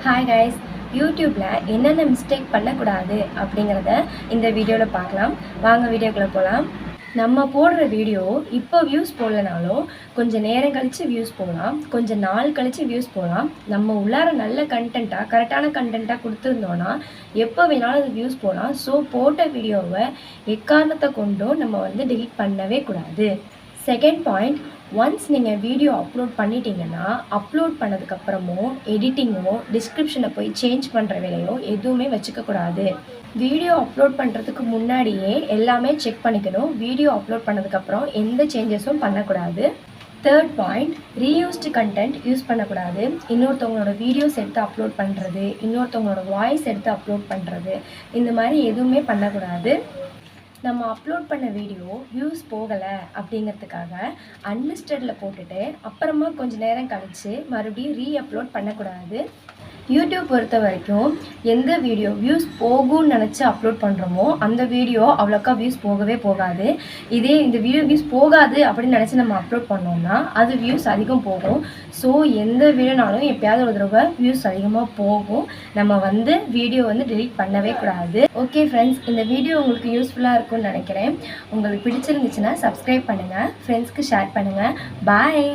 Hi guys, யூடியூப்பில் என்னென்ன mistake பண்ணக்கூடாது அப்படிங்கிறத இந்த வீடியோவில் பார்க்கலாம். வாங்க வீடியோக்குள்ளே போகலாம். நம்ம போடுற வீடியோ இப்போ வியூஸ் போடலனாலும் கொஞ்சம் நேரம் கழித்து வியூஸ் போகலாம், கொஞ்சம் நாள் கழித்து வியூஸ் போகலாம். நம்ம உள்ளார நல்ல கண்டென்ட்டாக கரெக்டான கண்டென்ட்டாக கொடுத்துருந்தோன்னா எப்போ வேணாலும் அது வியூஸ் போகலாம். ஸோ போட்ட வீடியோவை எக்காரணத்தை கொண்டும் நம்ம டெலீட் பண்ணவே கூடாது. செகண்ட் பாயிண்ட், ஒன்ஸ் நீங்கள் வீடியோ அப்லோட் பண்ணிட்டீங்கன்னா அப்லோட் பண்ணதுக்கப்புறமோ எடிட்டிங்கோ டிஸ்கிரிப்ஷனை போய் சேஞ்ச் பண்ணுற வேலையோ எதுவுமே வச்சுக்கக்கூடாது. வீடியோ அப்லோட் பண்ணுறதுக்கு முன்னாடியே எல்லாமே செக் பண்ணிக்கணும். வீடியோ அப்லோட் பண்ணதுக்கப்புறம் எந்த சேஞ்சஸும் பண்ணக்கூடாது. Third point, reused content use பண்ணக்கூடாது. இன்னொருத்தவங்களோட வீடியோஸ் எடுத்து அப்லோட் பண்ணுறது, இன்னொருத்தவங்களோட வாய்ஸ் எடுத்து அப்லோட் பண்ணுறது, இந்த மாதிரி எதுவுமே பண்ணக்கூடாது. நம்ம அப்லோட் பண்ண வீடியோ வியூஸ் போகலை அப்படிங்கிறதுக்காக அன்லிஸ்டடில் போட்டுட்டு அப்புறமா கொஞ்சம் நேரம் கழித்து மறுபடியும் அப்லோட் பண்ணக்கூடாது. யூடியூப் பொறுத்த வரைக்கும் எந்த வீடியோ வியூஸ் போகும்னு நினச்சி அப்லோட் பண்ணுறோமோ அந்த வீடியோ அவ்வளோக்கா வியூஸ் போகவே போகாது. இதே இந்த வீடியோ வியூஸ் போகாது அப்படின்னு நினச்சி நம்ம அப்லோட் பண்ணோம்னா அது வியூஸ் அதிகம் போகும். ஸோ எந்த வீடியோனாலும் எப்பயாவது ஒரு தடவை வியூஸ் அதிகமாக போகும். நம்ம வீடியோ டெலீட் பண்ணவே கூடாது. ஓகே ஃப்ரெண்ட்ஸ், இந்த வீடியோ உங்களுக்கு யூஸ்ஃபுல்லாக இருக்கும்னு நினைக்கிறேன். உங்களுக்கு பிடிச்சிருந்துச்சுன்னா சப்ஸ்கிரைப் பண்ணுங்கள், ஃப்ரெண்ட்ஸ்க்கு ஷேர் பண்ணுங்கள். பாய்.